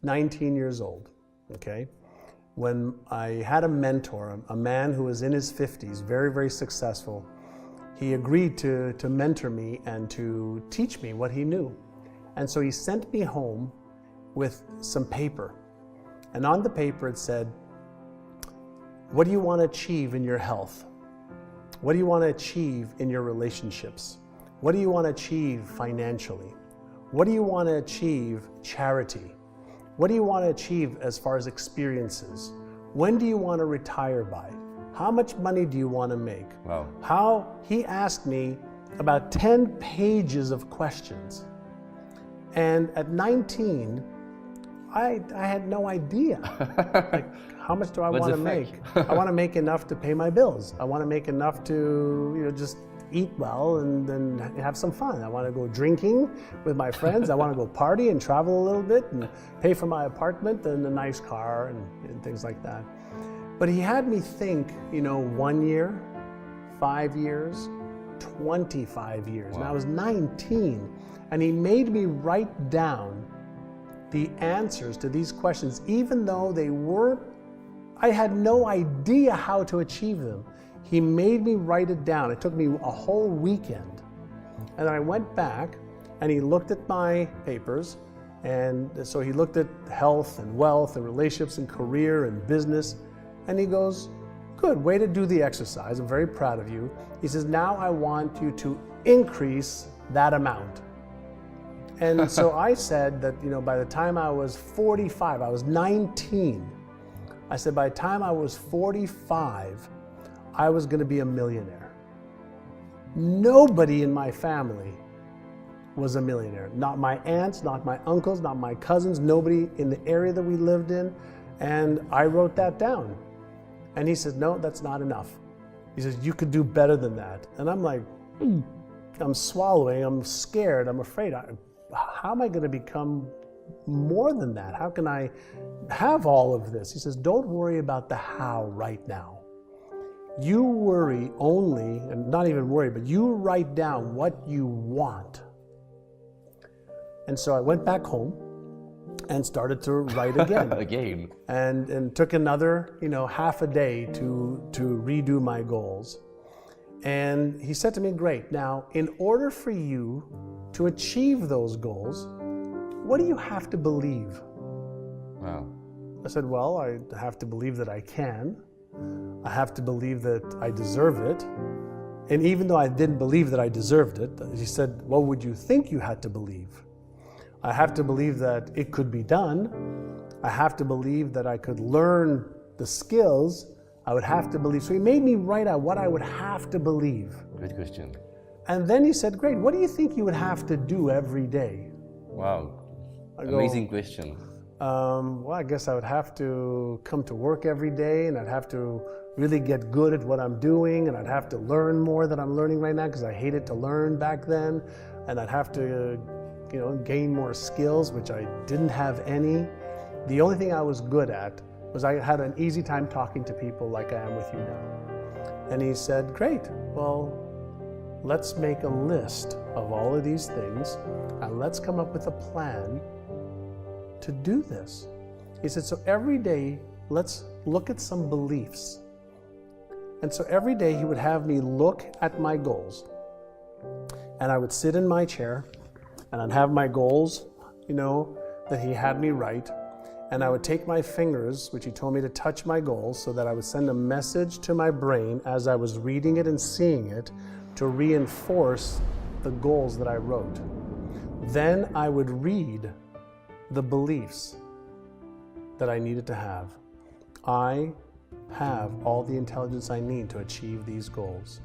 19 years old, okay, when I had a mentor, a man who was in his 50s, very, very successful. He agreed to mentor me and to teach me what he knew. And so he sent me home with some paper. And on the paper it said, what do you want to achieve in your health? What do you want to achieve in your relationships? What do you want to achieve financially? What do you want to achieve charity? What do you want to achieve as far as experiences? When do you want to retire by? How much money do you want to make? Wow. He asked me about 10 pages of questions. And at 19, I had no idea. Like, how much do I want to make? I want to make enough to pay my bills. I want to make enough to, just eat well and then have some fun. I want to go drinking with my friends. I want to go party and travel a little bit and pay for my apartment and a nice car and things like that. But he had me think, 1 year, 5 years, 25 years. Wow. And I was 19, and he made me write down the answers to these questions, even though I had no idea how to achieve them. He made me write it down. It took me a whole weekend. And I went back and he looked at my papers. And so he looked at health and wealth and relationships and career and business. And he goes, good, way to do the exercise. I'm very proud of you. He says, now I want you to increase that amount. And so I said that, by the time I was 45, I was 19. I said, by the time I was 45, I was going to be a millionaire. Nobody in my family was a millionaire. Not my aunts, not my uncles, not my cousins, nobody in the area that we lived in. And I wrote that down. And he said, no, that's not enough. He says, you could do better than that. And I'm like, I'm swallowing, I'm scared, I'm afraid. How am I going to become more than that? How can I have all of this? He says, don't worry about the how right now. You worry only, and not even worry, but you write down what you want. And so I went back home and started to write again. Again. And took another, half a day to redo my goals. And he said to me, great, now in order for you to achieve those goals, what do you have to believe? Wow. I said, well, I have to believe that I can. I have to believe that I deserve it. And even though I didn't believe that I deserved it, he said, what would you think you had to believe? I have to believe that it could be done. I have to believe that I could learn the skills. I would have to believe. So he made me write out what I would have to believe. Good question. And then he said, great, what do you think you would have to do every day? Wow. go, Amazing question. Well, I guess I would have to come to work every day, and I'd have to really get good at what I'm doing, and I'd have to learn more than I'm learning right now because I hated to learn back then, and I'd have to, gain more skills, which I didn't have any. The only thing I was good at was I had an easy time talking to people like I am with you now. And he said, great, well, let's make a list of all of these things, and let's come up with a plan to do this. He said, so every day, let's look at some beliefs. And so every day he would have me look at my goals. And I would sit in my chair, and I'd have my goals, that he had me write. And I would take my fingers, which he told me to touch my goals, so that I would send a message to my brain as I was reading it and seeing it to reinforce the goals that I wrote. Then I would read the beliefs that I needed to have. I have all the intelligence I need to achieve these goals.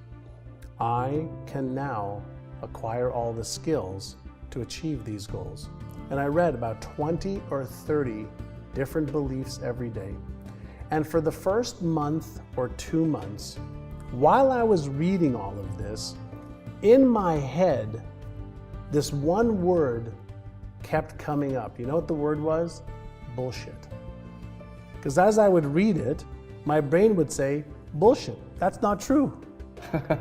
I can now acquire all the skills to achieve these goals. And I read about 20 or 30 different beliefs every day. And for the first month or 2 months, while I was reading all of this, in my head, this one word kept coming up. You know what the word was? Bullshit. Because as I would read it, my brain would say, bullshit, that's not true.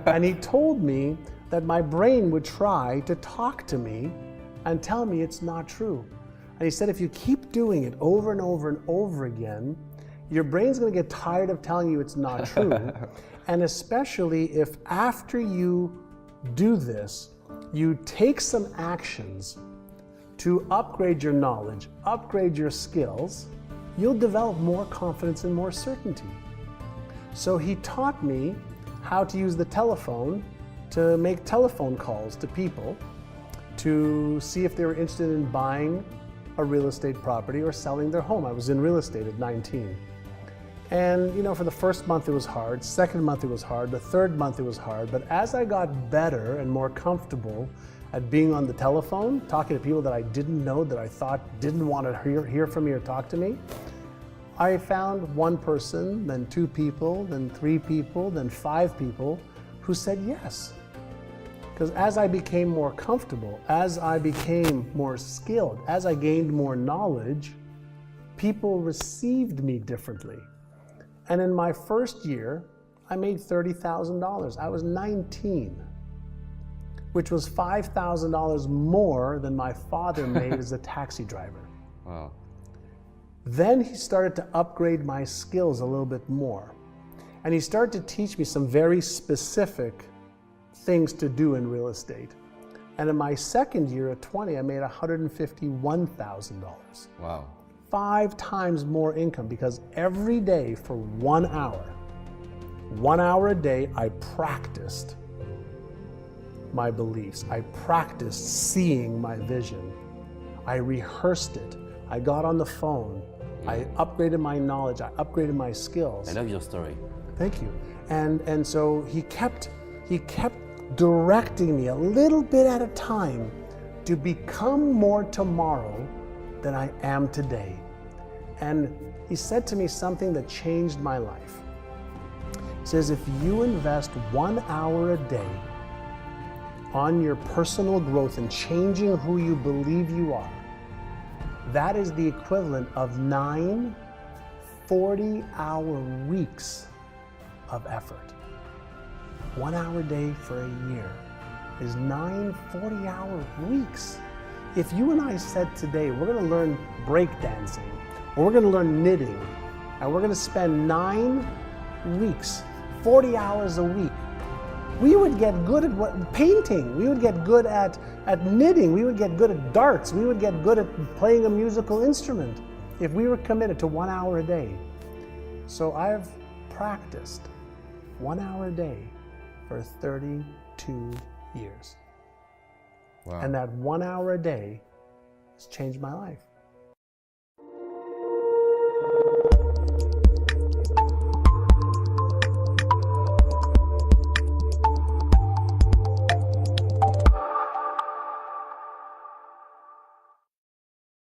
And he told me that my brain would try to talk to me and tell me it's not true. And he said, if you keep doing it over and over and over again, your brain's going to get tired of telling you it's not true. And especially if after you do this, you take some actions to upgrade your knowledge, upgrade your skills, you'll develop more confidence and more certainty. So he taught me how to use the telephone to make telephone calls to people to see if they were interested in buying a real estate property or selling their home. I was in real estate at 19. And you know, for the first month it was hard, second month it was hard, the third month it was hard, but as I got better and more comfortable at being on the telephone, talking to people that I didn't know, that I thought didn't want to hear from me or talk to me, I found one person, then two people, then three people, then five people who said yes. Because as I became more comfortable, as I became more skilled, as I gained more knowledge, people received me differently. And in my first year, I made $30,000. I was 19, which was $5,000 more than my father made as a taxi driver. Wow. Then he started to upgrade my skills a little bit more. And he started to teach me some very specific things to do in real estate. And in my second year at 20, I made $151,000. Wow. 5 times more income, because every day for 1 hour a day, I practiced my beliefs. I practiced seeing my vision. I rehearsed it. I got on the phone. I upgraded my knowledge. I upgraded my skills. I love your story. Thank you. And so he kept directing me a little bit at a time to become more tomorrow than I am today. And he said to me something that changed my life. He says, if you invest 1 hour a day on your personal growth and changing who you believe you are, that is the equivalent of 9 40-hour weeks of effort. 1 hour a day for a year is 9 40-hour weeks. If you and I said today, we're going to learn breakdancing, or we're going to learn knitting, and we're going to spend 9 weeks, 40 hours a week, we would get good at painting, we would get good at knitting, we would get good at darts, we would get good at playing a musical instrument if we were committed to 1 hour a day. So I've practiced 1 hour a day for 32 years. Wow. And that 1 hour a day has changed my life.